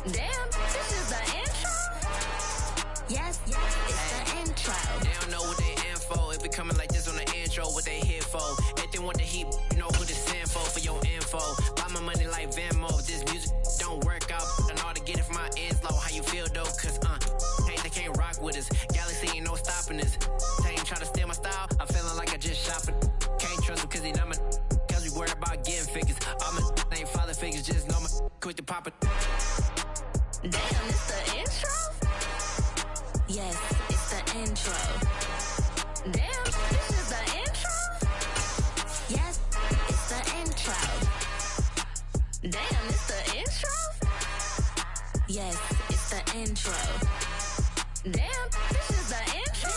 Damn, this is the intro? Yes, it's the intro. They don't know what they in for. It be coming like this on the intro, what they here for. If they want the heat, you know who to send for your info. Buy my money like Venmo. If this music don't work out, I know how to get it from my ends low. How you feel though? Cause hey, they can't rock with us. Galaxy ain't no stopping this. They ain't trying to steal my style. I'm feeling like I just shot for. Can't trust him cause he not my. Cause we worried about getting figures. All my ain't father figures, just know my quick to pop it. Damn, it's the intro? Yes, it's the intro. Damn, this is the intro? Yes, it's the intro. Damn, it's the intro? Yes, it's the intro. Damn, this is the intro?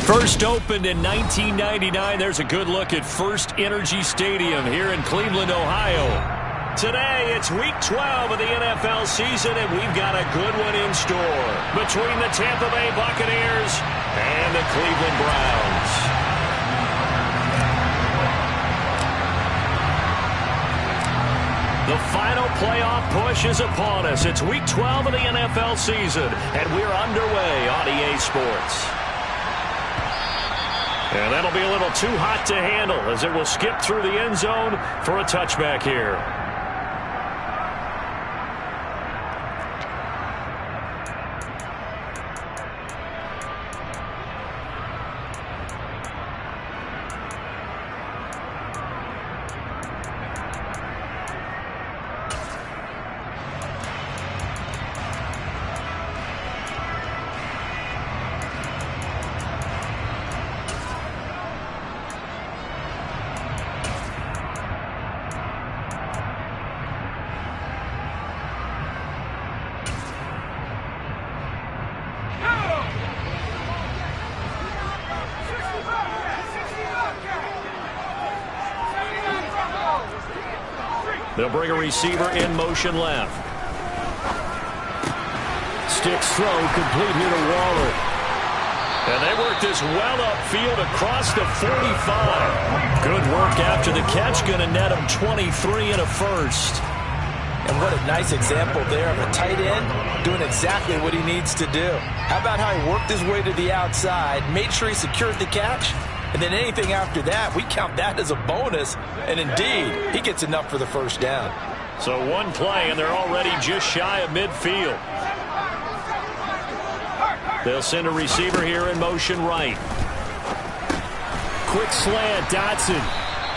First opened in 1999. There's a good look at First Energy Stadium here in Cleveland, Ohio. Today, it's Week 12 of the NFL season, and we've got a good one in store between the Tampa Bay Buccaneers and the Cleveland Browns. The final playoff push is upon us. It's Week 12 of the NFL season, and we're underway on EA Sports. And that'll be a little too hot to handle as it will skip through the end zone for a touchback here. They'll bring a receiver in motion left. Sticks throw complete here to Waller. And they work this well upfield across the 45. Good work after the catch. Going to net him 23 and a first. And what a nice example there of a tight end doing exactly what he needs to do. How about how he worked his way to the outside, made sure he secured the catch, and then anything after that, we count that as a bonus. And indeed, he gets enough for the first down. So one play, and they're already just shy of midfield. They'll send a receiver here in motion right. Quick slant, Dotson.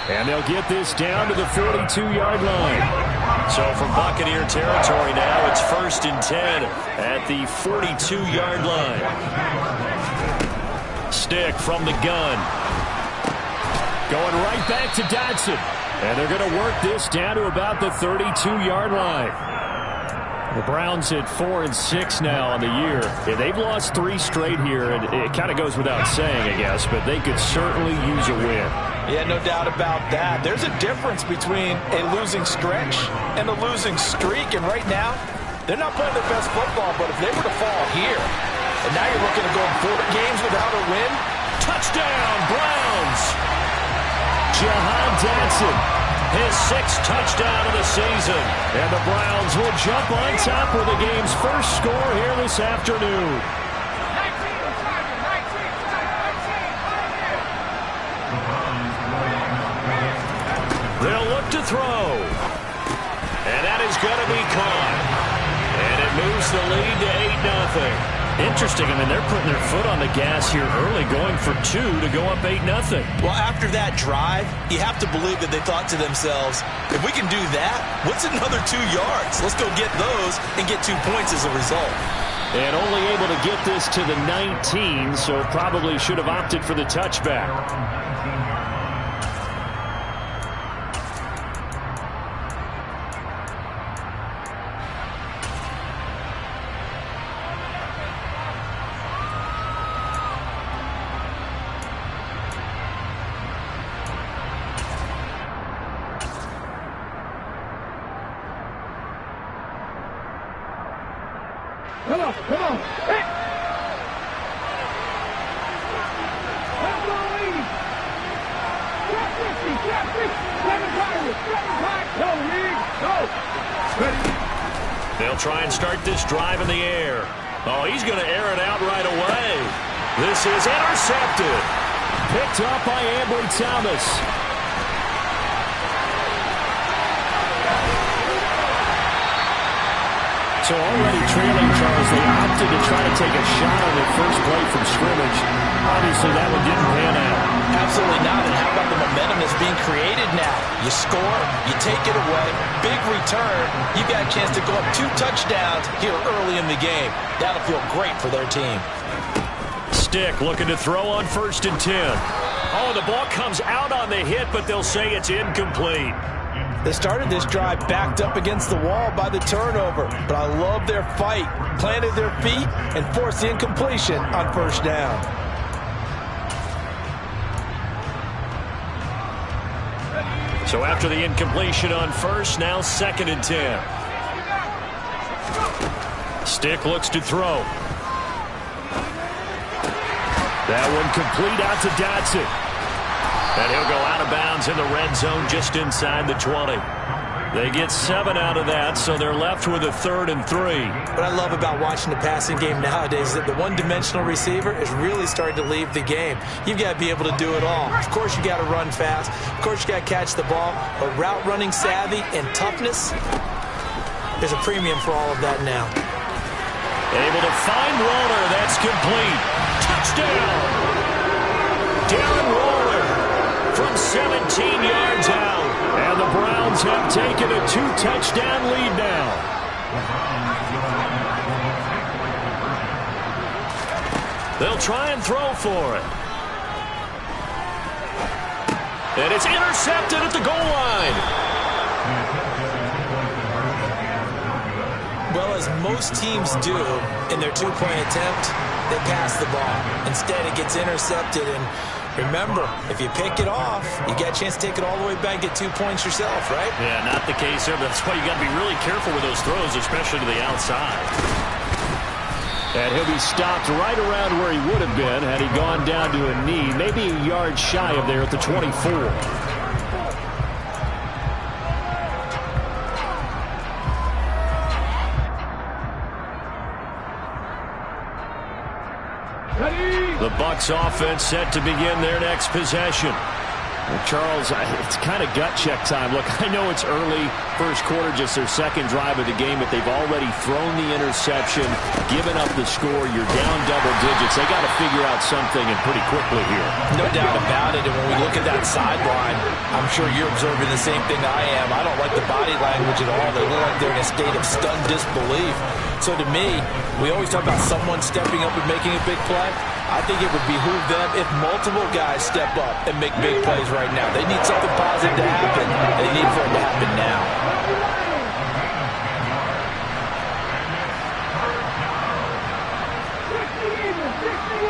And they'll get this down to the 42-yard line. So from Buccaneer territory now, it's 1st and 10 at the 42-yard line. Stick from the gun. Going right back to Dotson. And they're going to work this down to about the 32-yard line. The Browns at 4-6 now on the year. Yeah, they've lost 3 straight here, and it kind of goes without saying, I guess, but they could certainly use a win. Yeah, no doubt about that. There's a difference between a losing stretch and a losing streak, and right now, they're not playing their best football, but if they were to fall here, and now you're looking at going 4 games without a win. Touchdown, Browns! Jahan Dotson, his 6th touchdown of the season. And the Browns will jump on top with the game's first score here this afternoon. They'll look to throw. And that is going to be caught. And it moves the lead to 8-0. Interesting. I mean, they're putting their foot on the gas here early, going for 2 to go up 8-0. Well, after that drive, you have to believe that they thought to themselves, if we can do that, what's another 2 yards? Let's go get those and get 2 points as a result. And only able to get this to the 19, so probably should have opted for the touchback. Come on. Hey. Let's go, ladies. Trap 50, trap 50. Seven Pirates. Go, League. Go. Ready. They'll try and start this drive in the air. Oh, he's going to air it out right away. This is intercepted. Picked up by Ambry Thomas. So already trailing, Charles, they opted to try to take a shot on their first play from scrimmage. Obviously, that one didn't pan out. Absolutely not. And how about the momentum that's being created now? You score, you take it away, big return. You got a chance to go up 2 touchdowns here early in the game. That'll feel great for their team. Stick looking to throw on 1st and 10. Oh, the ball comes out on the hit, but they'll say it's incomplete. They started this drive backed up against the wall by the turnover, but I love their fight. Planted their feet and forced the incompletion on 1st down. So after the incompletion on 1st, now 2nd and 10. Stick looks to throw. That one complete out to Dodson. And he'll go out of bounds in the red zone just inside the 20. They get 7 out of that, so they're left with a 3rd and 3. What I love about watching the passing game nowadays is that the one-dimensional receiver is really starting to leave the game. You've got to be able to do it all. Of course, you got to run fast. Of course, you got to catch the ball. But route running savvy and toughness, there's a premium for all of that now. Able to find Waller. That's complete. Touchdown! Darren Waller from 17 yards out. And the Browns have taken a 2-touchdown lead now. They'll try and throw for it. And it's intercepted at the goal line. Well, as most teams do in their 2-point attempt, they pass the ball. Instead, it gets intercepted. And remember, if you pick it off, you get a chance to take it all the way back and get 2 points yourself, right? Yeah, not the case there. That's why you got to be really careful with those throws, especially to the outside. And he'll be stopped right around where he would have been had he gone down to a knee, maybe a yard shy of there at the 24. The Bucs offense set to begin their next possession. Well, Charles, it's kind of gut check time. Look, I know it's early, first quarter, just their second drive of the game, but they've already thrown the interception, given up the score. You're down double digits. They got to figure out something, and pretty quickly here. No doubt about it. And when we look at that sideline, I'm sure you're observing the same thing I am. I don't like the body language at all. They look like they're in a state of stunned disbelief. So to me, we always talk about someone stepping up and making a big play. I think it would behoove them if multiple guys step up and make big plays right now. They need something positive to happen. They need for it to happen now.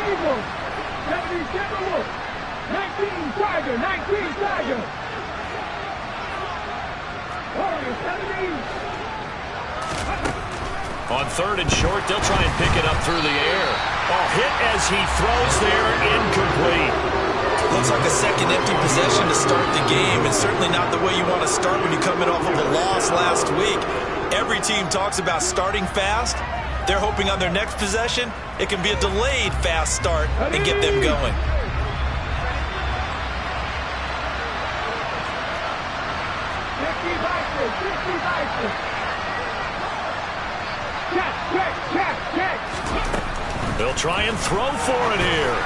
Eagles. 77 Wolf. 19 Tiger. 19 Tiger. Warriors 17. On 3rd and short, they'll try and pick it up through the air. Oh, hit as he throws there, incomplete. Looks like a second empty possession to start the game, and certainly not the way you want to start when you're coming off of a loss last week. Every team talks about starting fast. They're hoping on their next possession, it can be a delayed fast start and get them going. They'll try and throw for it here.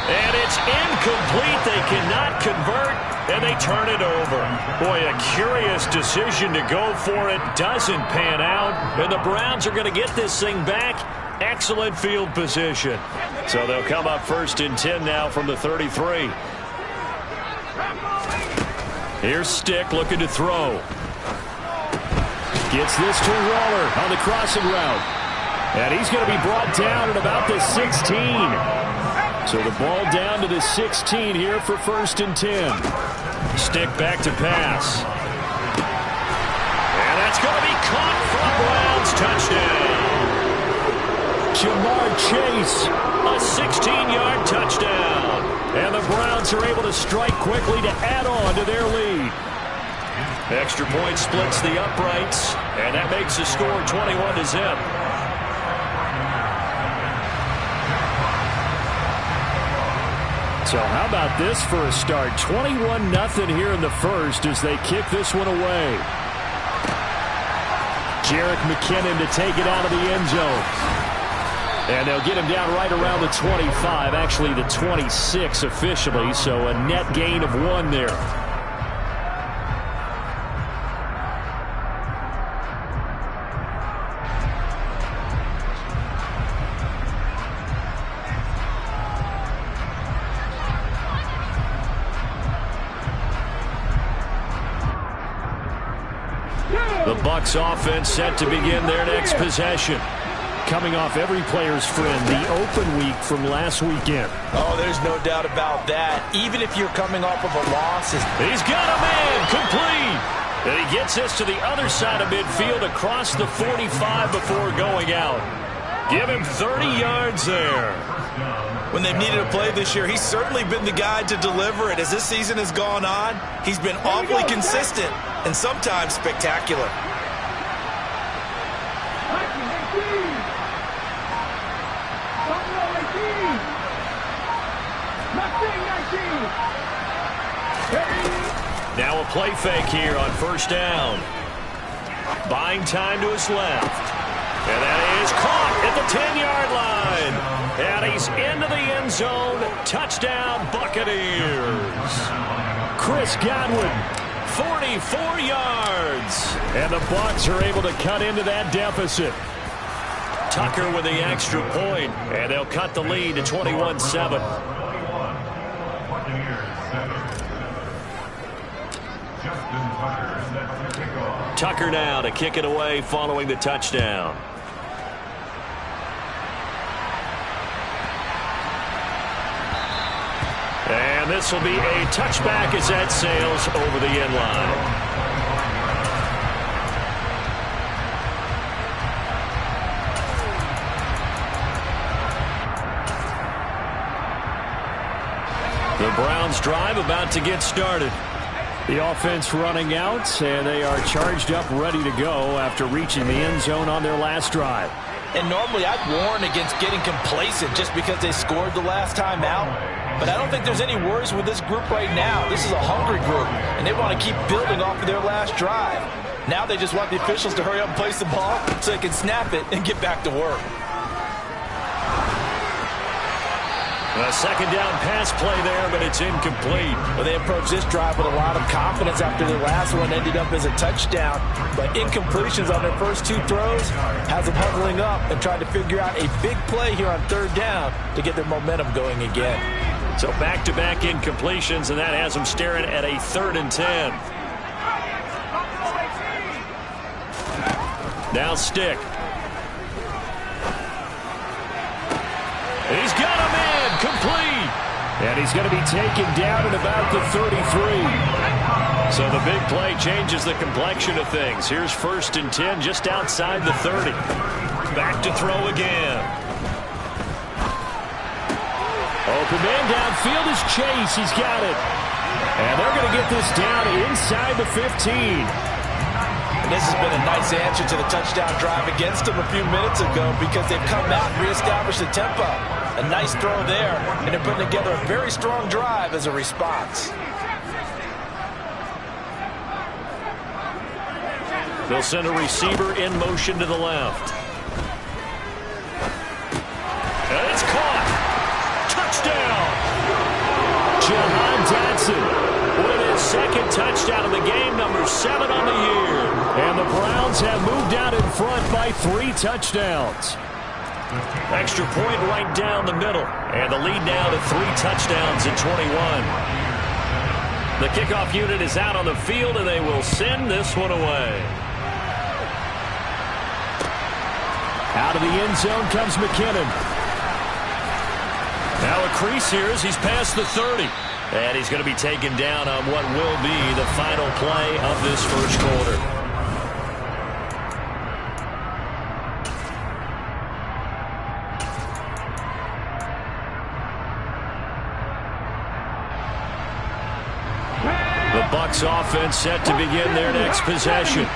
And it's incomplete. They cannot convert, and they turn it over. Boy, a curious decision to go for it. Doesn't pan out, and the Browns are going to get this thing back. Excellent field position. So they'll come up 1st and 10 now from the 33. Here's Stick looking to throw. Gets this to Waller on the crossing route. And he's going to be brought down at about the 16. So the ball down to the 16 here for 1st and 10. Stick back to pass. And that's going to be caught for a Browns touchdown. Jamar Chase, a 16-yard touchdown. And the Browns are able to strike quickly to add on to their lead. Extra point splits the uprights. And that makes the score 21-0. So how about this for a start? 21-0 here in the first as they kick this one away. Jerick McKinnon to take it out of the end zone. And they'll get him down right around the 25, actually the 26 officially, so a net gain of 1 there. The Bucs offense set to begin their next possession. Coming off every player's friend, the open week from last weekend. Oh, there's no doubt about that. Even if you're coming off of a loss. He's got a man complete. And he gets this to the other side of midfield across the 45 before going out. Give him 30 yards there. When they've needed a play this year, he's certainly been the guy to deliver it. As this season has gone on, he's been awfully consistent and sometimes spectacular. Now a play fake here on first down. Buying time to his left. And that is caught at the 10-yard line. And he's into the end zone. Touchdown, Buccaneers. Chris Godwin, 44 yards. And the Bucs are able to cut into that deficit. Tucker with the extra point. And they'll cut the lead to 21-7. Tucker now to kick it away following the touchdown. And this will be a touchback as that sails over the end line. The Browns drive about to get started. The offense running out, and they are charged up, ready to go after reaching the end zone on their last drive. And normally I'd warn against getting complacent just because they scored the last time out. But I don't think there's any worries with this group right now. This is a hungry group, and they want to keep building off of their last drive. Now they just want the officials to hurry up and place the ball so they can snap it and get back to work. A second down pass play there, but it's incomplete. Well, they approached this drive with a lot of confidence after their last one ended up as a touchdown. But incompletions on their first 2 throws has them huddling up and trying to figure out a big play here on third down to get their momentum going again. So back-to-back incompletions, and that has them staring at a 3rd and 10. Now Stick. He's got a man complete. And he's going to be taken down at about the 33. So the big play changes the complexion of things. Here's 1st and 10 just outside the 30. Back to throw again. Open man downfield is Chase. He's got it. And they're going to get this down inside the 15. And this has been a nice answer to the touchdown drive against them a few minutes ago because they've come out and reestablished the tempo. A nice throw there, and they're putting together a very strong drive as a response. They'll send a receiver in motion to the left. And it's caught. Touchdown. Jahan Dotson with his 2nd touchdown of the game, number 7 on the year. And the Browns have moved out in front by 3 touchdowns. Extra point right down the middle. And the lead now to 3 touchdowns in 21. The kickoff unit is out on the field, and they will send this one away. Out of the end zone comes McKinnon. Now a crease here as he's past the 30. And he's going to be taken down on what will be the final play of this first quarter. The Bucs offense set to begin their next possession.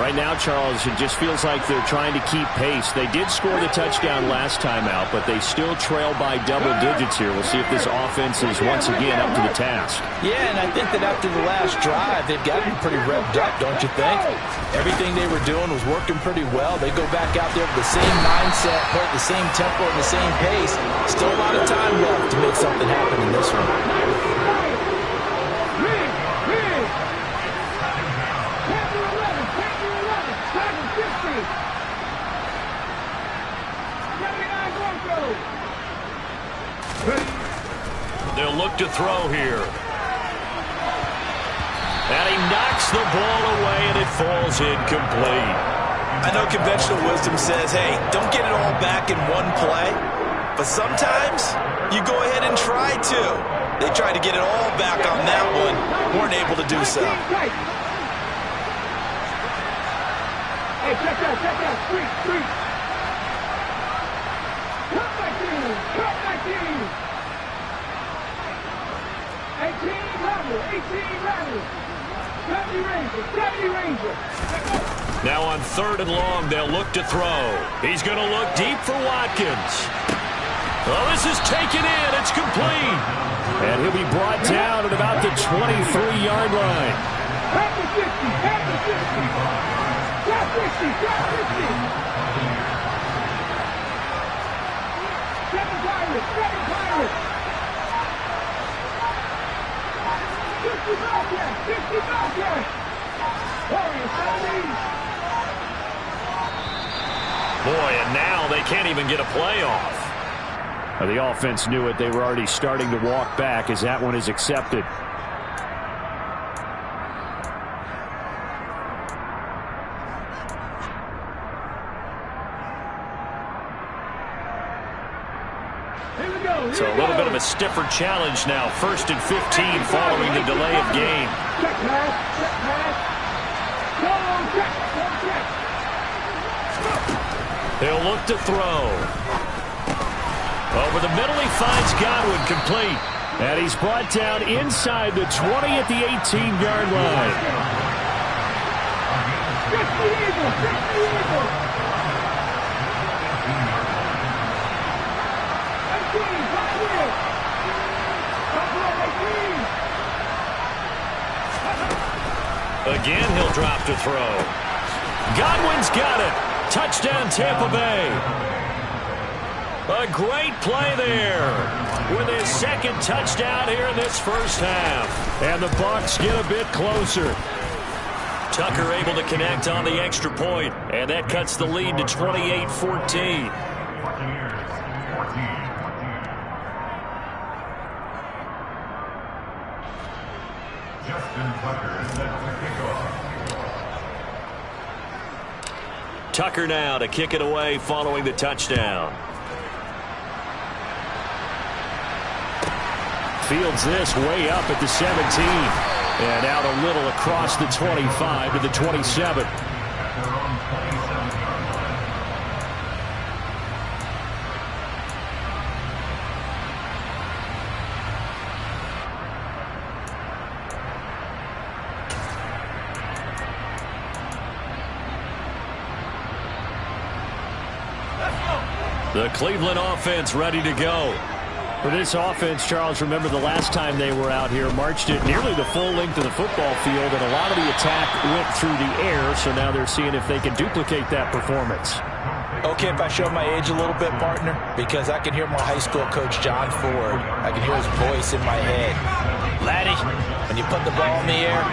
Right now, Charles, it just feels like they're trying to keep pace. They did score the touchdown last time out, but they still trail by double digits here. We'll see if this offense is once again up to the task. Yeah, and I think that after the last drive, they've got to be pretty revved up, don't you think? Everything they were doing was working pretty well. They go back out there with the same mindset, play at the same tempo and the same pace. Still a lot of time left to make something happen in this one. They'll look to throw here. And he knocks the ball away, and it falls incomplete. I know conventional wisdom says, hey, don't get it all back in one play. But sometimes you go ahead and try to. They tried to get it all back on that one. Weren't able to do so. Hey, check that. Street. Cut my team. 18 level. 70 Ranger. Now on 3rd and long, they'll look to throw. He's going to look deep for Watkins. Well, this is taken in. It's complete. And he'll be brought down at about the 23-yard line. At the 50. Got 50. 7 Pirates. 50 Bobcats. Warriors, 70. Boy, and now they can't even get a playoff. The offense knew it. They were already starting to walk back as that one is accepted. So a little bit of a stiffer challenge now. 1st and 15 following the delay of game. Check pass. They'll look to throw. Over the middle, he finds Godwin, complete. And he's brought down inside the 20 at the 18-yard line. 50 Eagles. 18. Again, he'll drop to throw. Godwin's got it. Touchdown, Tampa Bay. A great play there with his 2nd touchdown here in this first half. And the Bucs get a bit closer. Tucker able to connect on the extra point, and that cuts the lead to 28-14. Tucker now to kick it away following the touchdown. Fields this way up at the 17. And out a little across the 25 to the 27. The Cleveland offense ready to go. For this offense, Charles, remember the last time they were out here, marched it nearly the full length of the football field, and a lot of the attack went through the air, so now they're seeing if they can duplicate that performance. Okay, if I show my age a little bit, partner, because I can hear my high school coach, John Ford. I can hear his voice in my head. Laddie, when you put the ball in the air,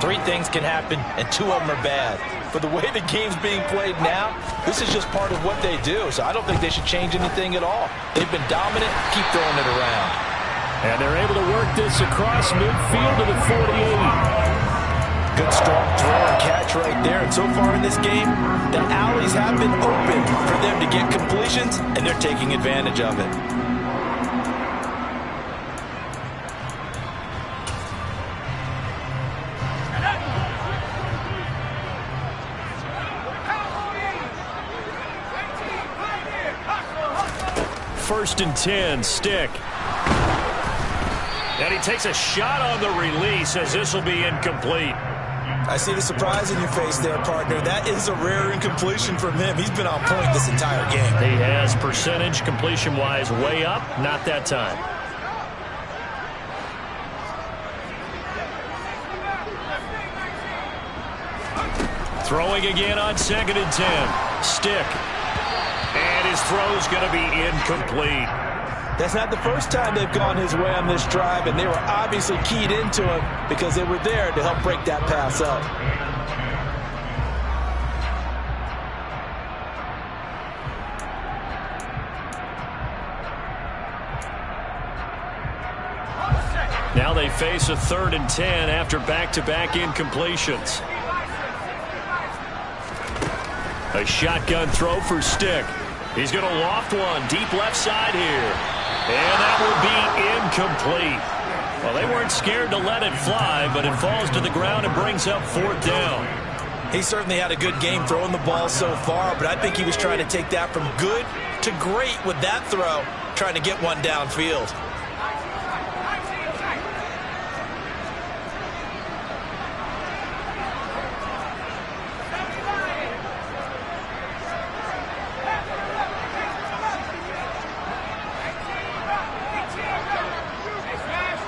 3 things can happen, and 2 of them are bad. But the way the game's being played now, this is just part of what they do. So I don't think they should change anything at all. They've been dominant. Keep throwing it around. And they're able to work this across midfield to the 48. Good strong throw and catch right there. And so far in this game, the alleys have been open for them to get completions, and they're taking advantage of it. First and 10, stick. And he takes a shot on the release as this will be incomplete. I I see the surprise in your face there, partner. That is a rare incompletion from him. He's been on point this entire game. He has percentage completion-wise way up, not that time. Throwing again on 2nd and 10. Stick. And his throw's going to be incomplete. That's not the first time they've gone his way on this drive, and they were obviously keyed into him because they were there to help break that pass up. Now they face a 3rd and 10 after back-to-back incompletions. A shotgun throw for Stick. He's going to loft one deep left side here. And that will be incomplete. Well, they weren't scared to let it fly, but it falls to the ground and brings up 4th down. He certainly had a good game throwing the ball so far, but I think he was trying to take that from good to great with that throw, trying to get one downfield.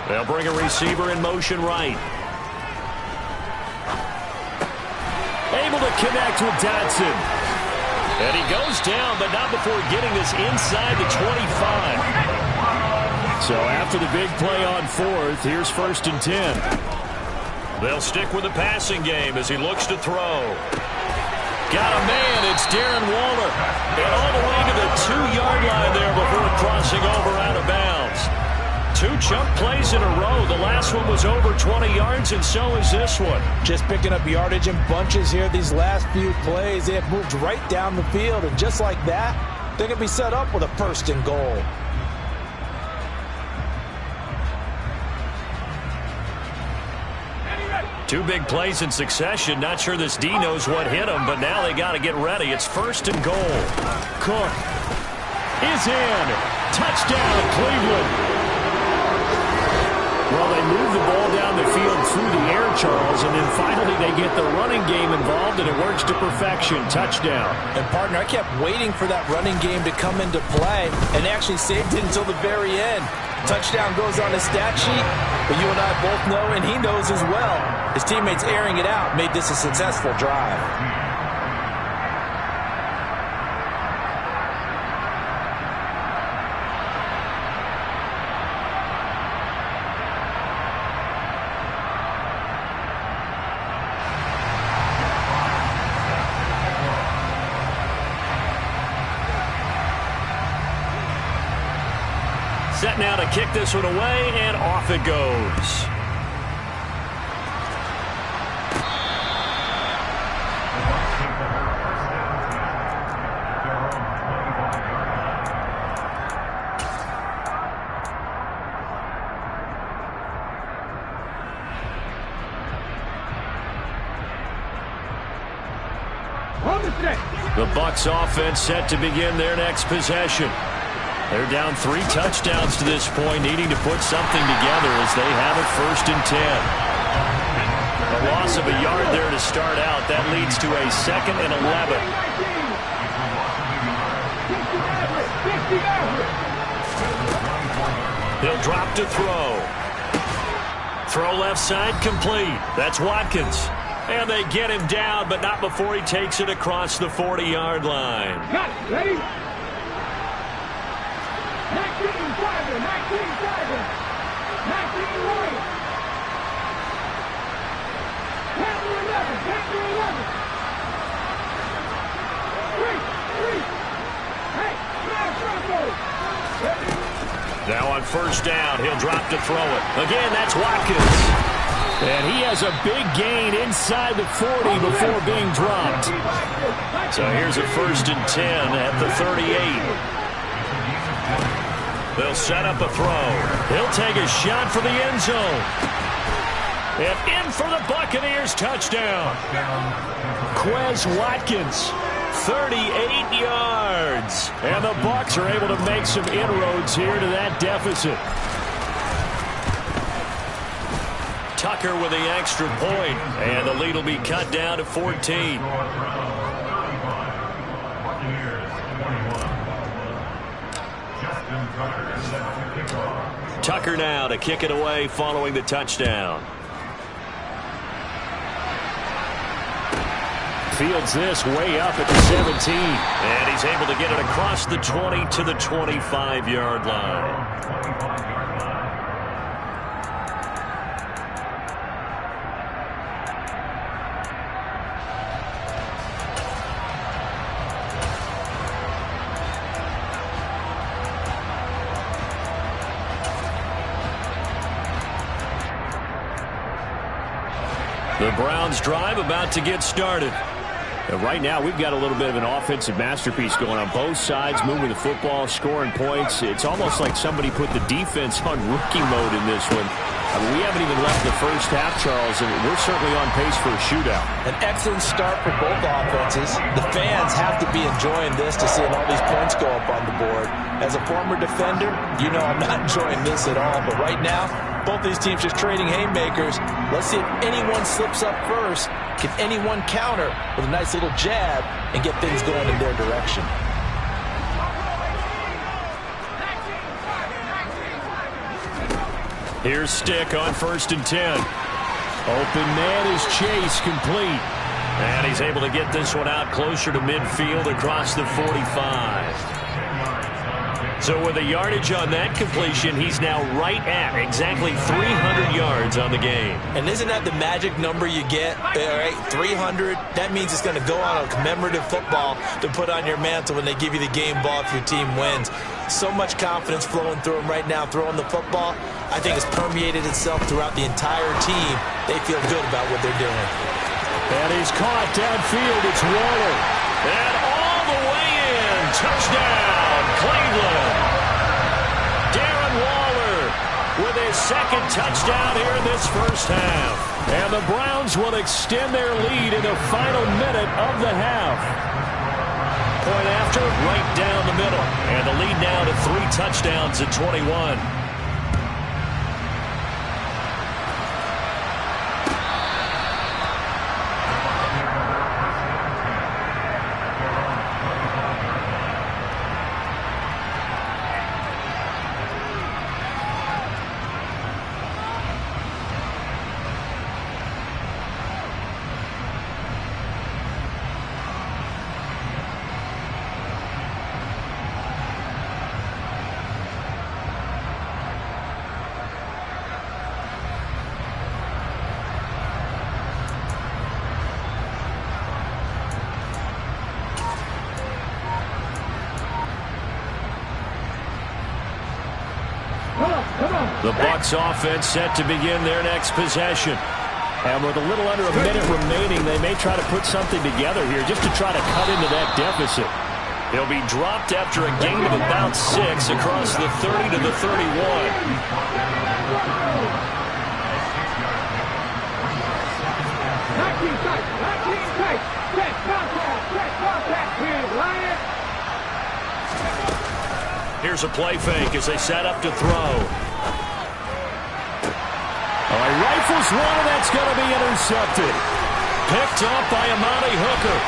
They'll bring a receiver in motion right. Able to connect with Dodson. And he goes down, but not before getting this inside the 25. So after the big play on 4th, here's 1st and 10. They'll stick with the passing game as he looks to throw. Got a man, it's Darren Waller. And all the way to the 2-yard line there before crossing over out of bounds. 2 chunk plays in a row. The last one was over 20 yards, and so is this one. Just picking up yardage in bunches here these last few plays. They have moved right down the field, and just like that, they're going to be set up with a 1st and goal. Two big plays in succession. Not sure this D knows what hit him, but now they got to get ready. It's 1st and goal. Cook is in. Touchdown, Cleveland. Well, they move the ball down the field through the air, Charles, and then finally they get the running game involved, and it works to perfection. Touchdown. And, partner, I kept waiting for that running game to come into play, and they actually saved it until the very end. Touchdown goes on the stat sheet, but you and I both know, and he knows as well, his teammates airing it out made this a successful drive. Set now to kick this one away, and off it goes. The Bucs offense set to begin their next possession. They're down 3 touchdowns to this point, needing to put something together as they have it 1st and 10. A loss of a yard there to start out. That leads to a 2nd and 11. He'll drop to throw. Throw left side complete. That's Watkins. And they get him down, but not before he takes it across the 40-yard line. Got it. Ready? 19 Tiger, 19 Tiger, 19 Warrior. 10 to 11, 10 to 11. 3. Hey, smash Rocco. Now on 1st down, he'll drop to throw it. Again, that's Watkins. And he has a big gain inside the 40 before being dropped. So here's a 1st and 10 at the 38. They'll set up a throw. He'll take a shot for the end zone. And in for the Buccaneers touchdown. Quez Watkins, 38 yards. And the Bucs are able to make some inroads here to that deficit. Tucker with the extra point, and the lead will be cut down to 14. Tucker now to kick it away following the touchdown. Fields this way up at the 17, and he's able to get it across the 20 to the 25-yard line. The Browns drive about to get started. And right now, we've got a little bit of an offensive masterpiece going on both sides, moving the football, scoring points. It's almost like somebody put the defense on rookie mode in this one. I mean, we haven't even left the first half, Charles, and we're certainly on pace for a shootout. An excellent start for both offenses. The fans have to be enjoying this to seeing all these points go up on the board. As a former defender, you know I'm not enjoying this at all. But right now, both these teams just trading haymakers. Let's see if anyone slips up first. Can anyone counter with a nice little jab and get things going in their direction? Here's Stick on 1st and 10. Open man is Chase, complete. And he's able to get this one out closer to midfield across the 45. So with a yardage on that completion, he's now right at exactly 300 yards on the game. And isn't that the magic number you get? All right, 300. That means it's going to go on a commemorative football to put on your mantle when they give you the game ball if your team wins. So much confidence flowing through him right now, throwing the football. I think it's permeated itself throughout the entire team. They feel good about what they're doing. And he's caught downfield. It's Waller. And all the way in. Touchdown, Cleveland. Darren Waller with his second touchdown here in this first half. And the Browns will extend their lead in the final minute of the half. Point after, right down the middle. And the lead now to 3 touchdowns at 21. The Bucs offense set to begin their next possession. And with a little under a minute remaining, they may try to put something together here just to try to cut into that deficit. He'll be dropped after a gain of about 6 across the 30 to the 31. Here's a play fake as they set up to throw. All right, rifles one, and that's going to be intercepted. Picked up by Amani Hooker.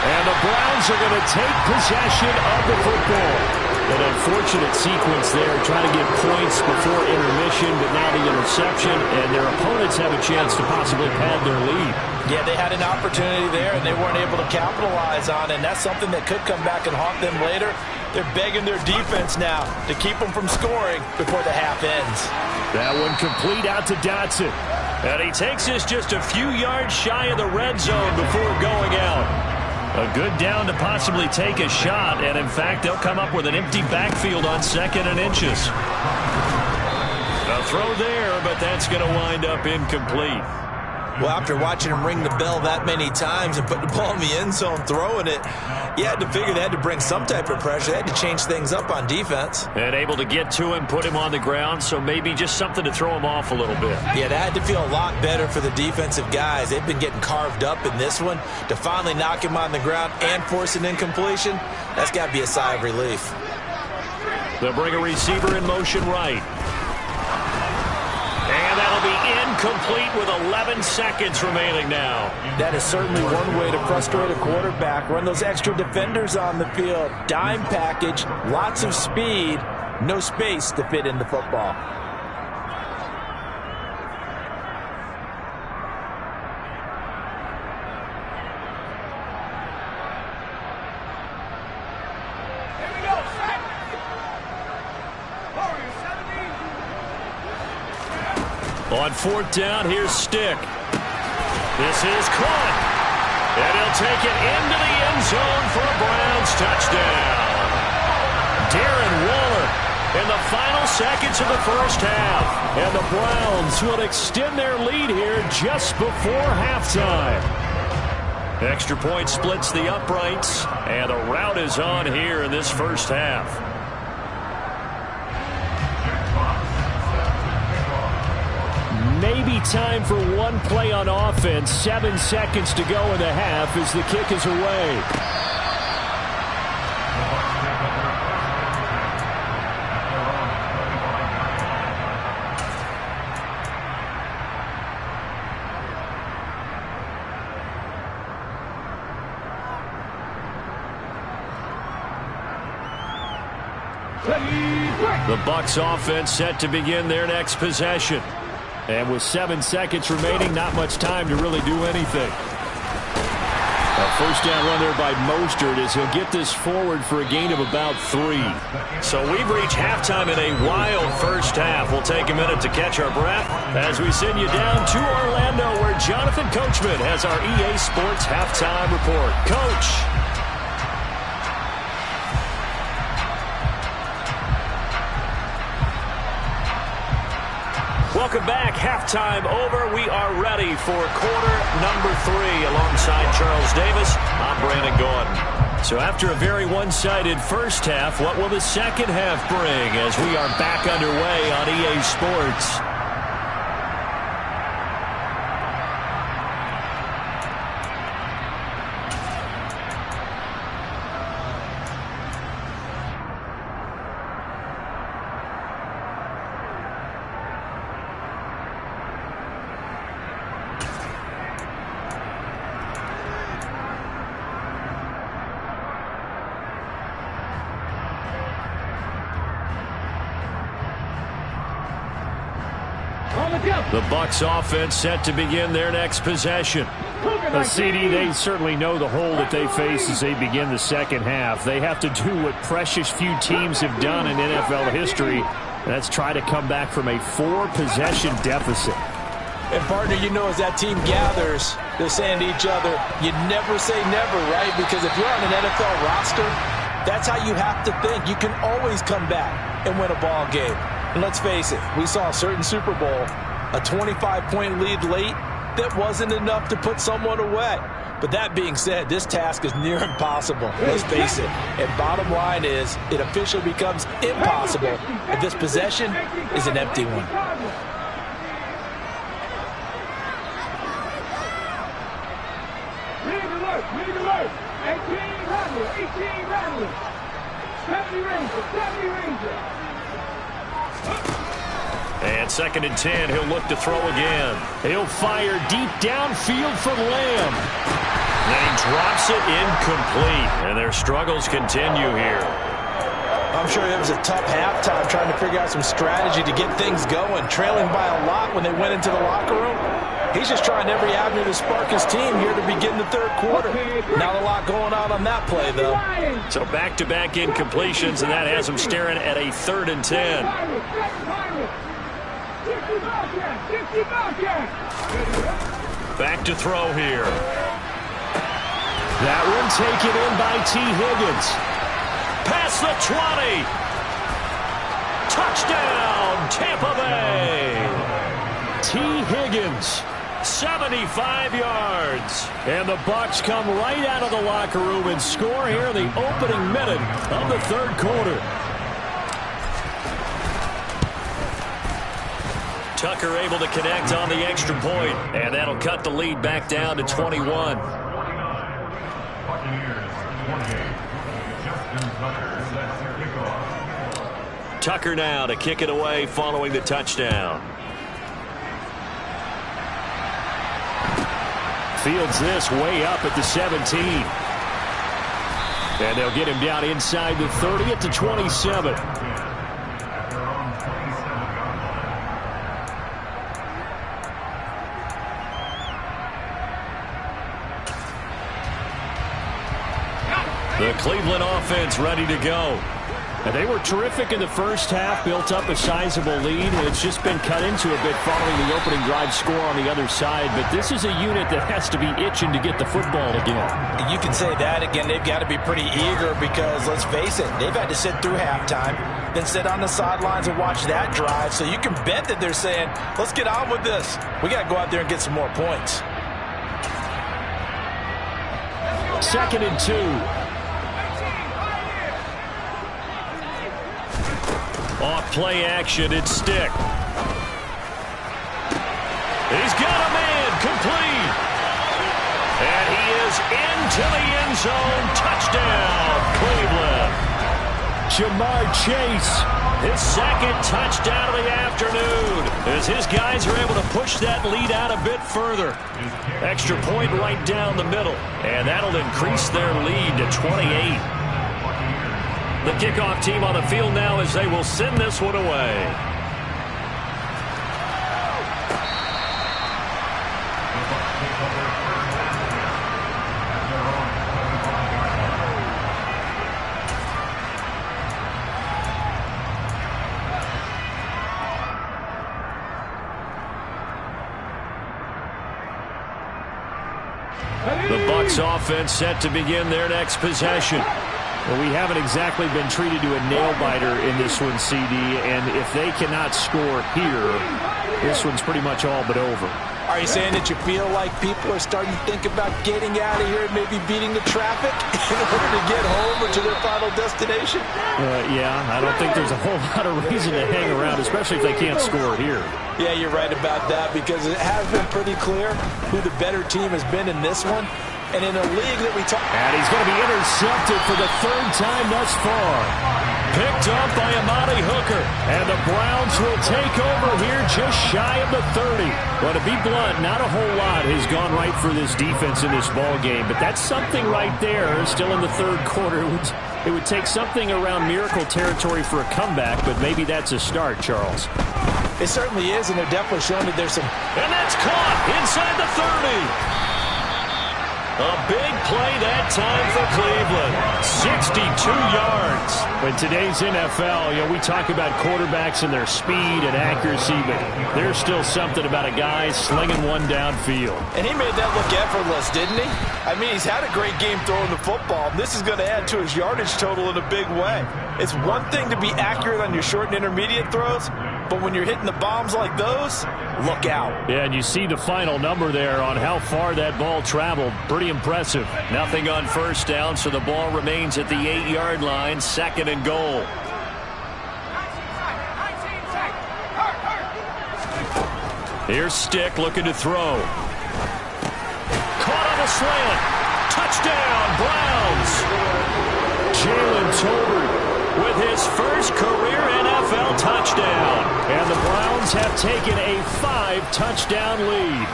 And the Browns are going to take possession of the football. An unfortunate sequence there, trying to get points before intermission, but now the interception, and their opponents have a chance to possibly pad their lead. Yeah, they had an opportunity there, and they weren't able to capitalize on it, and that's something that could come back and haunt them later. They're begging their defense now to keep them from scoring before the half ends. That one complete out to Dotson. And he takes this just a few yards shy of the red zone before going out. A good down to possibly take a shot, and in fact, they'll come up with an empty backfield on 2nd and inches. A throw there, but that's going to wind up incomplete. Well, after watching him ring the bell that many times and put the ball in the end zone, throwing it, you had to figure they had to bring some type of pressure. They had to change things up on defense. And able to get to him, put him on the ground, so maybe just something to throw him off a little bit. Yeah, that had to feel a lot better for the defensive guys. They've been getting carved up in this one. To finally knock him on the ground and force an incompletion, that's got to be a sigh of relief. They'll bring a receiver in motion right. And And that'll be incomplete with 11 seconds remaining now. That is certainly one way to frustrate a quarterback. Run those extra defenders on the field. Dime package, lots of speed, no space to fit in the football. On fourth down, here's Stick. This is caught. And he'll take it into the end zone for a Browns touchdown. Darren Waller in the final seconds of the first half. And the Browns will extend their lead here just before halftime. Extra point splits the uprights. And the route is on here in this first half. Maybe time for one play on offense. 7 seconds to go in the half as the kick is away. The Bucs offense set to begin their next possession. And with 7 seconds remaining, not much time to really do anything. A first down run there by Mostert as he'll get this forward for a gain of about 3. So we've reached halftime in a wild first half. We'll take a minute to catch our breath as we send you down to Orlando where Jonathan Coachman has our EA Sports halftime report. Coach. Welcome back. Halftime over. We are ready for quarter number 3 alongside Charles Davis. I'm Brandon Gordon. So after a very one-sided first half, what will the second half bring as we are back underway on EA Sports? The Bucs offense set to begin their next possession. CD, they certainly know the hole that they face as they begin the second half. They have to do what precious few teams have done in NFL history, and that's try to come back from a 4-possession deficit. And, partner, you know as that team gathers, they're saying to each other, you never say never, right? Because if you're on an NFL roster, that's how you have to think. You can always come back and win a ball game. And let's face it, we saw a certain Super Bowl, a 25-point lead late, that wasn't enough to put someone away. But that being said, this task is near impossible, let's face it. And bottom line is, it officially becomes impossible if this possession is an empty one. Lead alert. 18 Rattlers. 70 Rangers. And 2nd and 10, he'll look to throw again. He'll fire deep downfield for Lamb. Then he drops it incomplete, and their struggles continue here. I'm sure it was a tough halftime trying to figure out some strategy to get things going. Trailing by a lot when they went into the locker room. He's just trying every avenue to spark his team here to begin the third quarter. Not a lot going on that play, though. So back-to-back incompletions, and that has him staring at a 3rd and 10. Back to throw here. That one taken in by T. Higgins. Past the 20. Touchdown, Tampa Bay. T. Higgins, 75 yards. And the Bucs come right out of the locker room and score here in the opening minute of the third quarter. Tucker able to connect on the extra point, and that'll cut the lead back down to 21. Tucker now to kick it away following the touchdown. Fields this way up at the 17. And they'll get him down inside the 30 at the 27. The Cleveland offense ready to go. And they were terrific in the first half, built up a sizable lead. It's just been cut into a bit following the opening drive score on the other side. But this is a unit that has to be itching to get the football again. You can say that again. They've got to be pretty eager because, let's face it, they've had to sit through halftime, then sit on the sidelines and watch that drive. So you can bet that they're saying, let's get on with this. We got to go out there and get some more points. 2nd and 2. Off play action, it's Stick. He's got a man, complete. And he is into the end zone. Touchdown, Cleveland. Jamar Chase, his 2nd touchdown of the afternoon, as his guys are able to push that lead out a bit further. Extra point right down the middle, and that'll increase their lead to 28. The kickoff team on the field now as they will send this one away. The Bucs offense set to begin their next possession. Well, we haven't exactly been treated to a nail-biter in this one, CD, and if they cannot score here, this one's pretty much all but over. Are you saying that you feel like people are starting to think about getting out of here and maybe beating the traffic in order to get home or to their final destination? Yeah, I don't think there's a whole lot of reason to hang around, especially if they can't score here. Yeah, you're right about that because it has been pretty clear who the better team has been in this one. And in a league that we talk... And he's going to be intercepted for the 3rd time thus far. Picked up by Amani Hooker. And the Browns will take over here just shy of the 30. Well, to be blunt, not a whole lot has gone right for this defense in this ball game. But that's something right there, still in the 3rd quarter. It would take something around miracle territory for a comeback, but maybe that's a start, Charles. It certainly is, and they're definitely showing that there's some... And that's caught inside the 30. A big play that time for Cleveland. 62 yards. In today's NFL, we talk about quarterbacks and their speed and accuracy, but there's still something about a guy slinging one downfield. And he made that look effortless, didn't he? I mean, he's had a great game throwing the football. This is going to add to his yardage total in a big way. It's one thing to be accurate on your short and intermediate throws, but when you're hitting the bombs like those, look out. Yeah, and you see the final number there on how far that ball traveled. Pretty impressive. Nothing on 1st down, so the ball remains at the 8-yard line, 2nd and goal. Here's Stick looking to throw. Caught on a slant. Touchdown, Browns. Jalen Tolbert with his first career NFL touchdown. And the Browns have taken a 5-touchdown lead.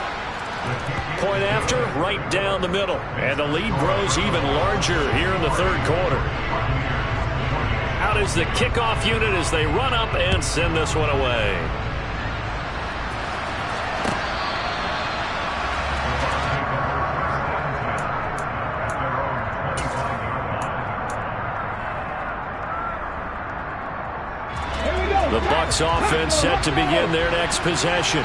Point after, right down the middle. And the lead grows even larger here in the 3rd quarter. Out is the kickoff unit as they run up and send this one away. The Bucs offense set to begin their next possession.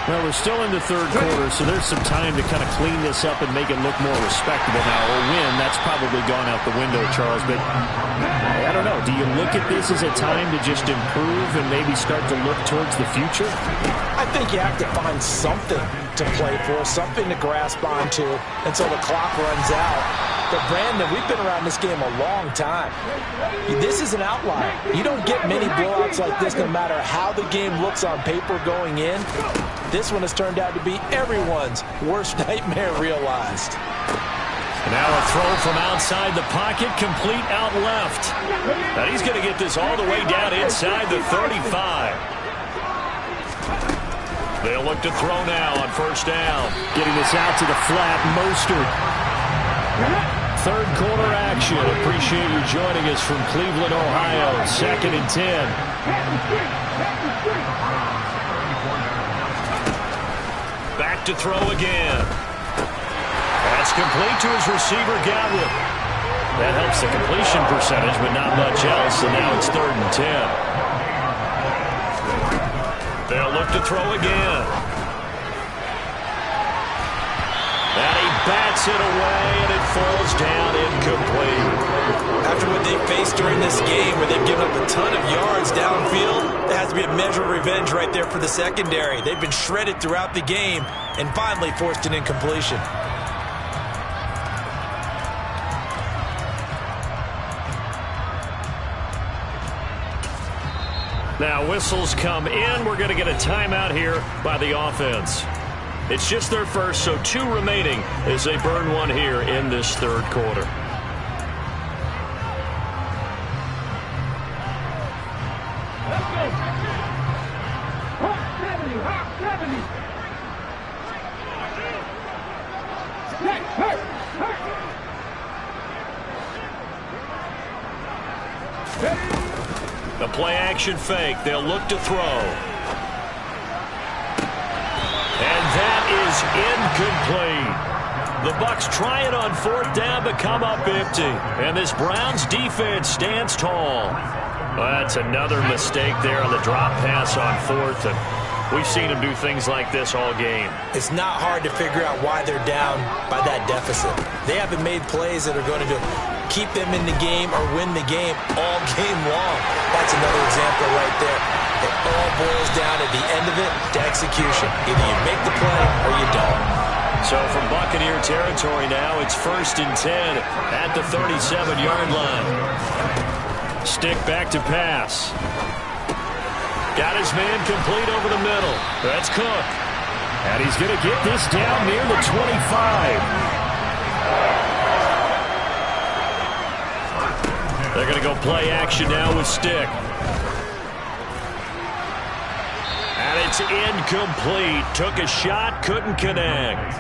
Well, we're still in the 3rd quarter, so there's some time to kind of clean this up and make it look more respectable now. Or win, that's probably gone out the window, Charles. But I don't know. Do you look at this as a time to just improve and maybe start to look towards the future? I think you have to find something to play for, something to grasp onto until the clock runs out. But, Brandon, we've been around this game a long time. This is an outlier. You don't get many blowouts like this no matter how the game looks on paper going in. This one has turned out to be everyone's worst nightmare realized. Now a throw from outside the pocket, complete out left. Now he's going to get this all the way down inside the 35. They'll look to throw now on first down. Getting this out to the flat, Mostert. Third quarter action. Appreciate you joining us from Cleveland, Ohio. 2nd and 10. Back to throw again. That's complete to his receiver, Godwin. That helps the completion percentage, but not much else, and now it's 3rd and 10. They'll look to throw again. And he bats it away, and it falls down incomplete. After what they faced during this game, where they've given up a ton of yards downfield, there has to be a measure of revenge right there for the secondary. They've been shredded throughout the game and finally forced an incompletion. Now whistles come in. We're going to get a timeout here by the offense. It's just their first, so 2 remaining as they burn one here in this 3rd quarter. The play action fake. They'll look to throw. And that is incomplete. The Bucs try it on 4th down but come up empty. And this Browns defense stands tall. Well, that's another mistake there on the drop pass on 4th. And we've seen them do things like this all game. It's not hard to figure out why they're down by that deficit. They haven't made plays that are going to keep them in the game or win the game all game long. That's another example right there. It all boils down at the end of it to execution. Either you make the play or you don't. So from Buccaneer territory now, it's 1st and 10 at the 37-yard line. Stick back to pass. Got his man complete over the middle. That's Cook. And he's going to get this down near the 25. They're going to go play action now with Stick. And it's incomplete. Took a shot, couldn't connect.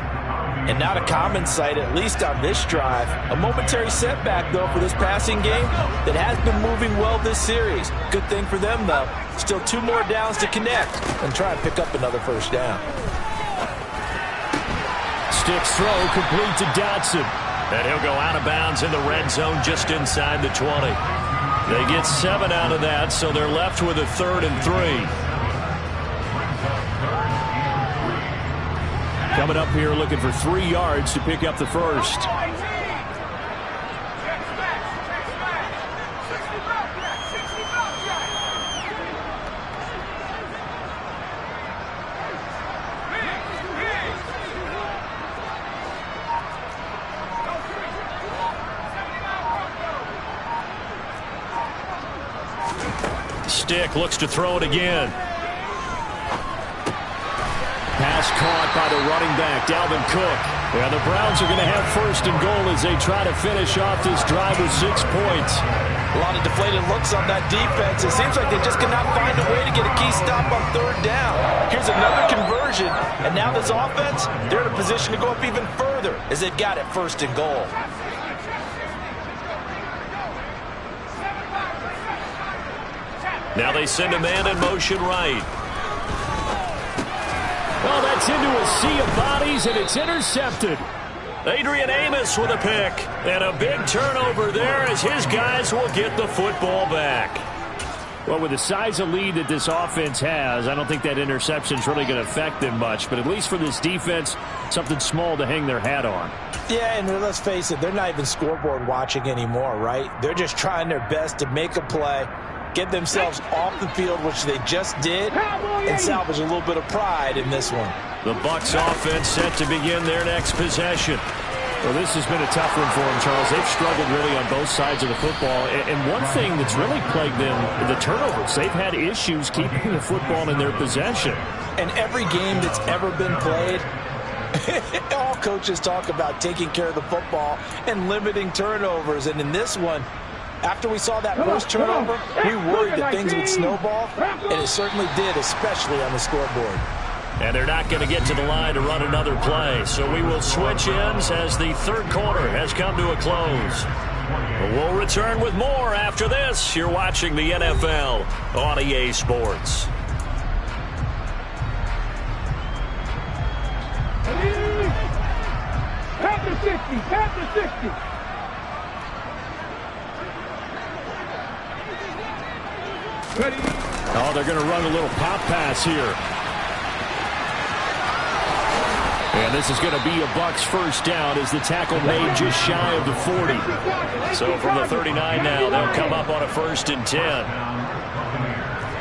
And not a common sight, at least on this drive. A momentary setback, though, for this passing game that has been moving well this series. Good thing for them, though. Still 2 more downs to connect and try and pick up another first down. Stick's throw complete to Dotson. And he'll go out of bounds in the red zone just inside the 20. They get 7 out of that, so they're left with a 3rd and 3. Coming up here looking for 3 yards to pick up the first. Stick looks to throw it again. Pass caught by the running back, Dalvin Cook. And the Browns are going to have 1st and goal as they try to finish off this drive with 6 points. A lot of deflated looks on that defense. It seems like they just cannot find a way to get a key stop on 3rd down. Here's another conversion, and now this offense, they're in a position to go up even further as they've got it 1st and goal. Now they send a man in motion right. Well, that's into a sea of bodies, and it's intercepted. Adrian Amos with a pick. And a big turnover there as his guys will get the football back. Well, with the size of lead that this offense has, I don't think that interception is really going to affect them much. But at least for this defense, something small to hang their hat on. Yeah, and let's face it, they're not even scoreboard watching anymore, right? They're just trying their best to make a play, get themselves off the field, which they just did, and salvage a little bit of pride in this one. The Bucs offense set to begin their next possession. Well, this has been a tough one for them, Charles. They've struggled really on both sides of the football. And one thing that's really plagued them, the turnovers. They've had issues keeping the football in their possession. And every game that's ever been played, all coaches talk about taking care of the football and limiting turnovers. And in this one, after we saw that first turnover, we worried that things would snowball, and it certainly did, especially on the scoreboard. And they're not going to get to the line to run another play. So we will switch ends as the third quarter has come to a close. We'll return with more after this. You're watching the NFL on EA Sports. Panther 60, Panther 60. Ready? Oh, they're going to run a little pop pass here. And this is going to be a Bucs first down as the tackle made just shy of the 40. So from the 39 now, they'll come up on a 1st and 10.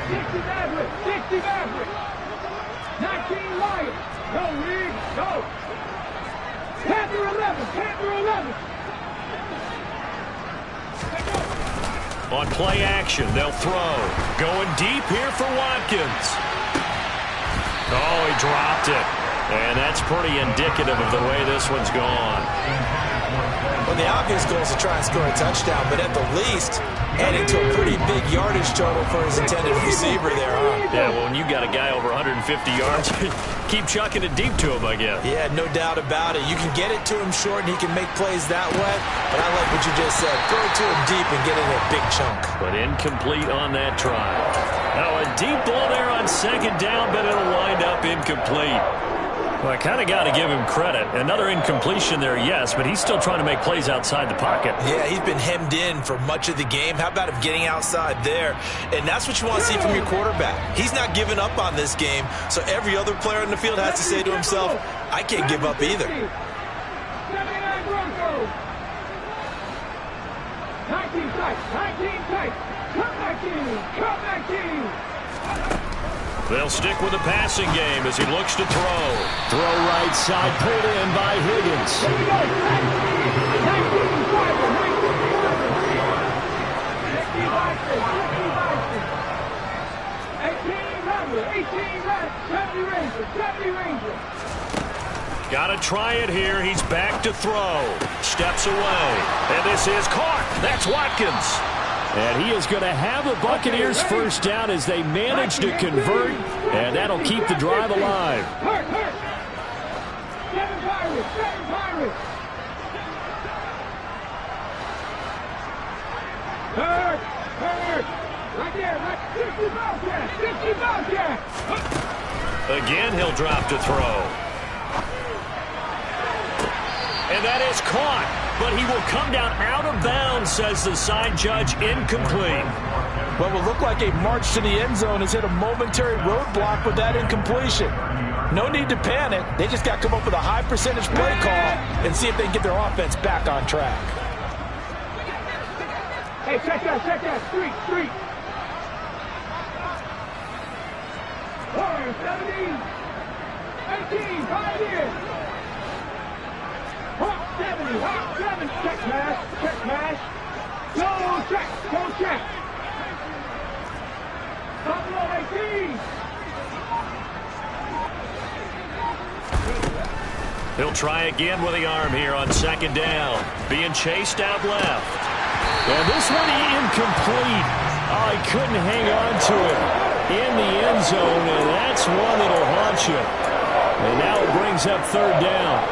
60 Maverick, 60 Maverick. 19 Lions. Go, Reed, go. Panther 11, Panther 11. On play action, they'll throw. Going deep here for Watkins. Oh, he dropped it. And that's pretty indicative of the way this one's gone. Well, the obvious goal is to try and score a touchdown, but at the least, adding to a pretty big yardage total for his intended receiver there, huh? Yeah, well, when you got a guy over 150 yards, keep chucking it deep to him, I guess. Yeah, no doubt about it. You can get it to him short, and he can make plays that way, but I like what you just said. Throw it to him deep and get it in a big chunk. But incomplete on that try. Now, a deep ball there on 2nd down, but it'll wind up incomplete. Well, I kind of got to give him credit. Another incompletion there, yes, but he's still trying to make plays outside the pocket. Yeah, he's been hemmed in for much of the game. How about him getting outside there? And that's what you want to see from your quarterback. He's not giving up on this game, so every other player in the field has to say to himself, I can't give up either. 79 Broncos. 19 tight, 19 tight. Come back in. They'll stick with the passing game as he looks to throw. Throw right side, pulled in by Higgins. Here we go. 70 Rangers. Got to try it here. He's back to throw. Steps away. And this is caught. That's Watkins. And he is going to have the Buccaneers first down as they manage to convert. And that'll keep the drive alive. Hurt. 7 Pirates. Hurt. Right there. 50 Bobcat. Again, he'll drop to throw. And that is caught. But he will come down out of bounds, says the side judge, incomplete. What will look like a march to the end zone has hit a momentary roadblock with that incompletion. No need to panic. They just got to come up with a high percentage play call and see if they can get their offense back on track. Hey, check that. Street. 17. 18. Pioneers. Hawk 70. Check mash. Go check. Buffalo 18. He'll try again with the arm here on 2nd down. Being chased out left. And this one incomplete. Oh, he couldn't hang on to it in the end zone, and that's one that'll haunt you. And now it brings up 3rd down.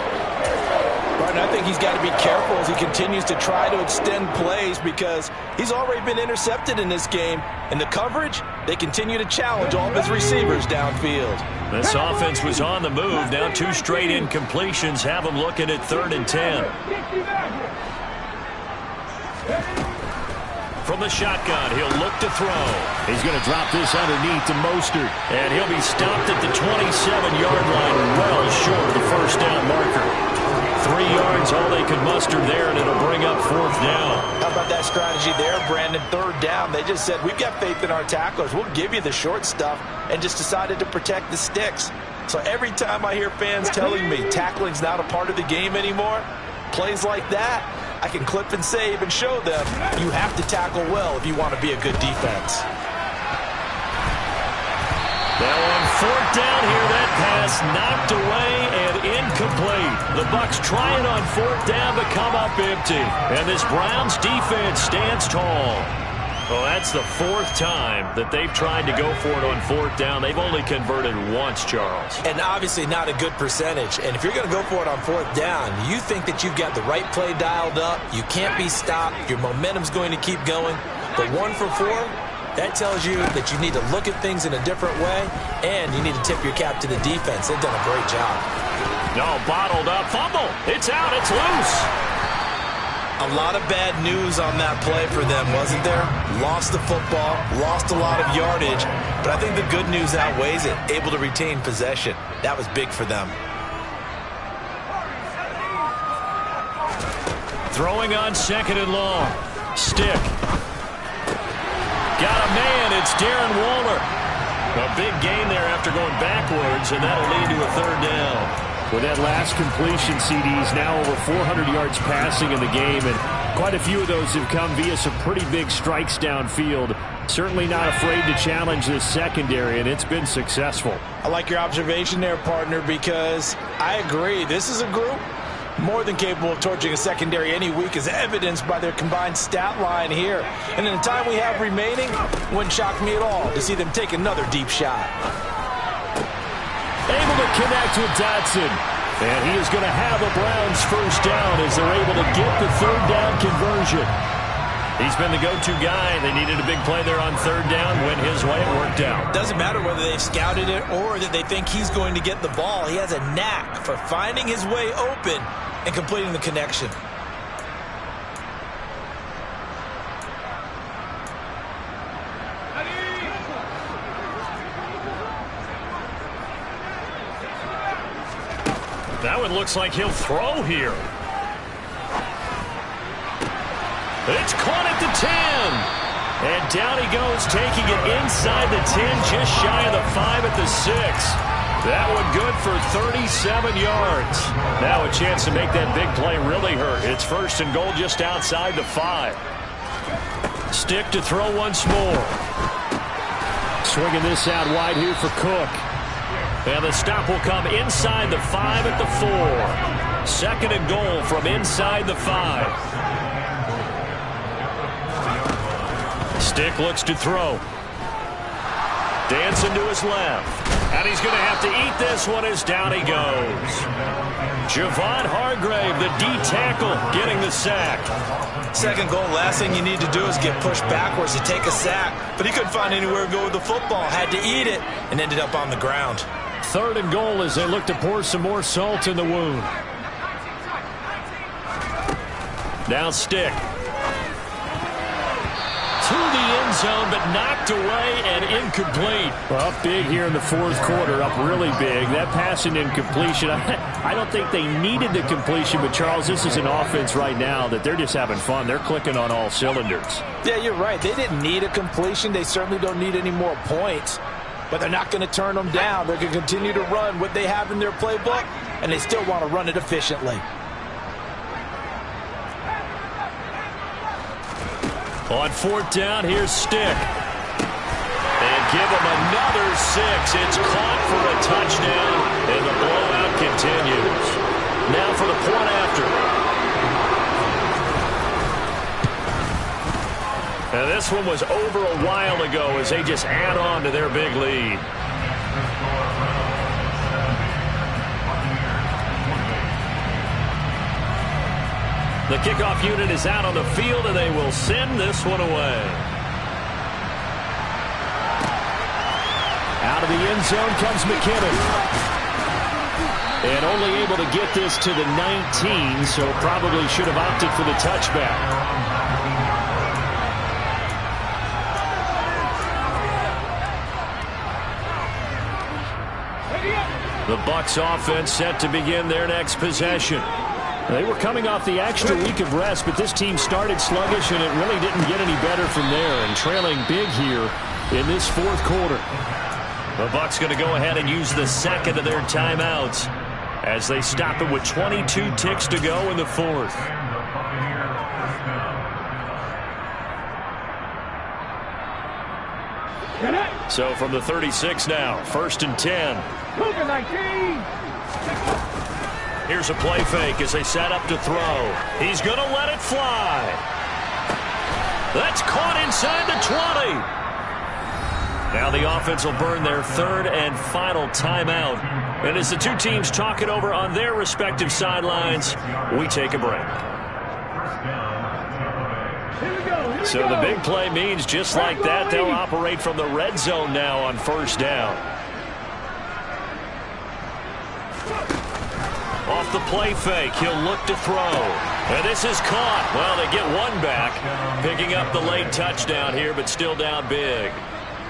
Martin, I think he's got to be careful as he continues to try to extend plays because he's already been intercepted in this game. And the coverage, they continue to challenge all of his receivers downfield. This offense was on the move. Now 2 straight incompletions have them looking at 3rd and 10. From the shotgun, he'll look to throw. He's going to drop this underneath to Mostert. And he'll be stopped at the 27-yard line, well short of the first down marker. 3 yards, all they could muster there, and it'll bring up 4th down. How about that strategy there, Brandon? 3rd down. They just said, we've got faith in our tacklers. We'll give you the short stuff, and just decided to protect the sticks. So every time I hear fans telling me tackling's not a part of the game anymore, plays like that, I can clip and save and show them you have to tackle well if you want to be a good defense. Now on 4th down here, that pass knocked away and incomplete. The Bucs trying on 4th down to come up empty. And this Browns defense stands tall. Well, that's the 4th time that they've tried to go for it on 4th down. They've only converted once, Charles. And obviously not a good percentage. And if you're going to go for it on 4th down, you think that you've got the right play dialed up. You can't be stopped. Your momentum's going to keep going. But 1 for 4, that tells you that you need to look at things in a different way, and you need to tip your cap to the defense. They've done a great job. No, bottled up. Fumble. It's out. It's loose. A lot of bad news on that play for them, wasn't there? Lost the football, lost a lot of yardage, but I think the good news outweighs it. Able to retain possession. That was big for them. Throwing on 2nd and long. Stick. Got a man. It's Darren Waller. A big gain there after going backwards, and that'll lead to a 3rd down. With that last completion, CD's now over 400 yards passing in the game, and quite a few of those have come via some pretty big strikes downfield. Certainly not afraid to challenge this secondary, and it's been successful. I like your observation there, partner, because I agree. This is a group more than capable of torching a secondary any week, as evidenced by their combined stat line here. And in the time we have remaining, wouldn't shock me at all to see them take another deep shot. Able to connect with Dotson. And he is going to have a Browns 1st down as they're able to get the 3rd down conversion. He's been the go-to guy. They needed a big play there on 3rd down. Went his way. It worked out. Doesn't matter whether they've scouted it or that they think he's going to get the ball. He has a knack for finding his way open and completing the connection. That one looks like he'll throw here. It's caught at the 10. And down he goes, taking it inside the 10, just shy of the 5 at the 6. That one good for 37 yards. Now a chance to make that big play really hurt. It's 1st and goal just outside the 5. Stick to throw once more. Swinging this out wide here for Cook. And the stop will come inside the 5 at the 4. 2nd and goal from inside the 5. Stick looks to throw. Dancing to his left. And he's going to have to eat this one as down he goes. Javon Hargrave, the D tackle, getting the sack. 2nd goal, last thing you need to do is get pushed backwards to take a sack. But he couldn't find anywhere to go with the football. Had to eat it and ended up on the ground. 3rd and goal as they look to pour some more salt in the wound. Now Stick. To the end zone, but knocked away and incomplete. Well, up big here in the 4th quarter, up really big. That passing incompletion, I don't think they needed the completion, but Charles, this is an offense right now that they're just having fun. They're clicking on all cylinders. Yeah, you're right. They didn't need a completion. They certainly don't need any more points. But they're not going to turn them down. They're going to continue to run what they have in their playbook, and they still want to run it efficiently. On 4th down, here's Stick. And give him another 6. It's caught for a touchdown, and the blowout continues. Now for the point after. And this one was over a while ago as they just add on to their big lead. The kickoff unit is out on the field, and they will send this one away. Out of the end zone comes McKinnon. And only able to get this to the 19, so probably should have opted for the touchback. The Bucs offense set to begin their next possession. They were coming off the extra week of rest, but this team started sluggish, and it really didn't get any better from there, and trailing big here in this 4th quarter. The Bucs going to go ahead and use the 2nd of their timeouts as they stop it with 22 ticks to go in the 4th. So from the 36 now, 1st and 10. Here's a play fake as they set up to throw. He's going to let it fly. That's caught inside the 20. Now the offense will burn their third and final timeout. And as the two teams talk it over on their respective sidelines, we take a break. So the big play means just like that, they'll operate from the red zone now on first down. Off the play fake, he'll look to throw. And this is caught. Well, they get one back, picking up the late touchdown here, but still down big.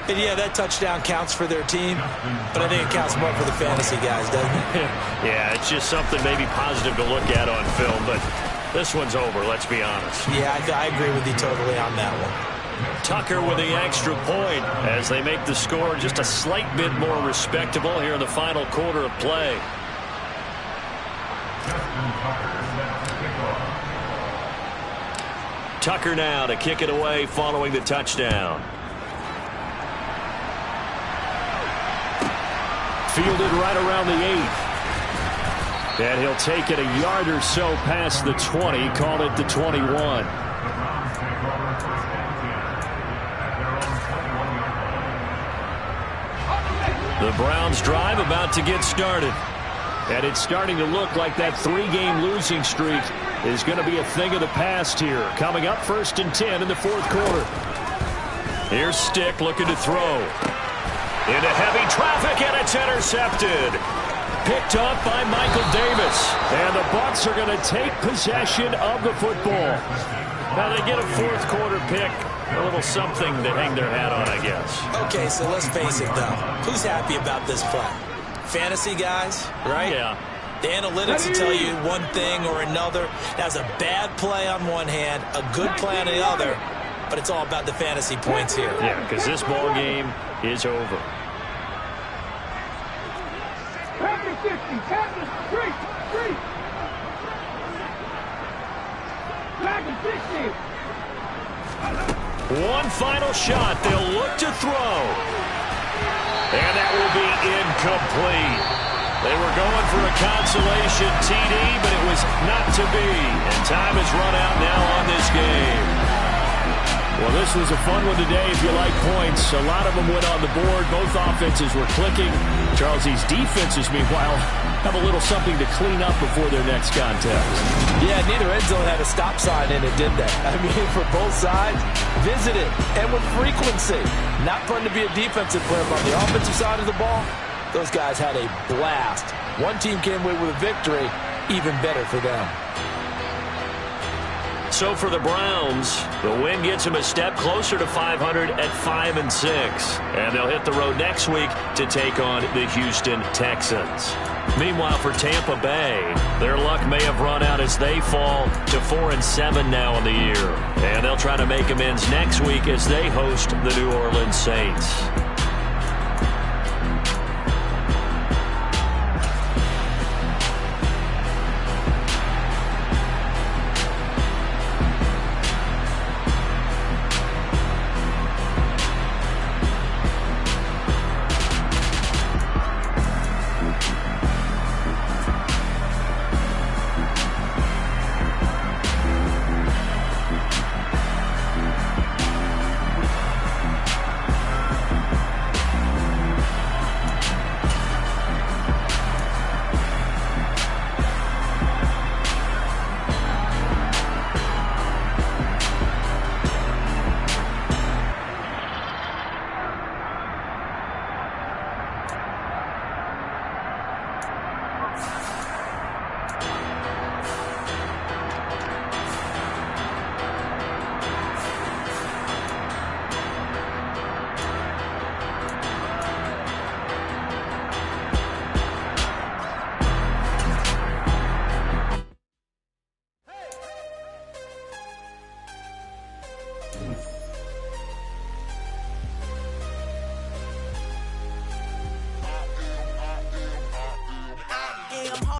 And yeah, that touchdown counts for their team, but I think it counts more for the fantasy guys, doesn't it? Yeah, it's just something maybe positive to look at on film, but this one's over, let's be honest. Yeah, I agree with you totally on that one. Tucker with the extra point as they make the score just a slight bit more respectable here in the final quarter of play. Tucker now to kick it away following the touchdown. Fielded right around the 8. And he'll take it a yard or so past the 20, call it the 21. The Browns drive about to get started. And it's starting to look like that 3-game losing streak is going to be a thing of the past here. Coming up 1st and 10 in the 4th quarter. Here's Stick looking to throw. Into heavy traffic, and it's intercepted. Picked up by Michael Davis. And the Bucs are going to take possession of the football. Now they get a 4th quarter pick. A little something to hang their hat on, I guess. Okay, so let's face it, though. Who's happy about this play? Fantasy guys, right? Yeah. The analytics will tell you one thing or another. That's a bad play on one hand, a good play on the other, but it's all about the fantasy points here. Yeah, because this ball game is over. Packers 60, Packers 3. Packers 60. One final shot. They'll look to throw. And that will be incomplete. They were going for a consolation TD, but it was not to be. And time has run out now on this game. Well, this was a fun one today if you like points. A lot of them went on the board. Both offenses were clicking. Charles's defenses, meanwhile, have a little something to clean up before their next contest. Yeah, neither end zone had a stop sign in it, did they? I mean, for both sides, visit it, and with frequency. Not fun to be a defensive player, but on the offensive side of the ball, those guys had a blast. One team came away with a victory, even better for them. So for the Browns, the win gets them a step closer to 500 at 5-6. And they'll hit the road next week to take on the Houston Texans. Meanwhile, for Tampa Bay, their luck may have run out as they fall to 4-7 now in the year. And they'll try to make amends next week as they host the New Orleans Saints.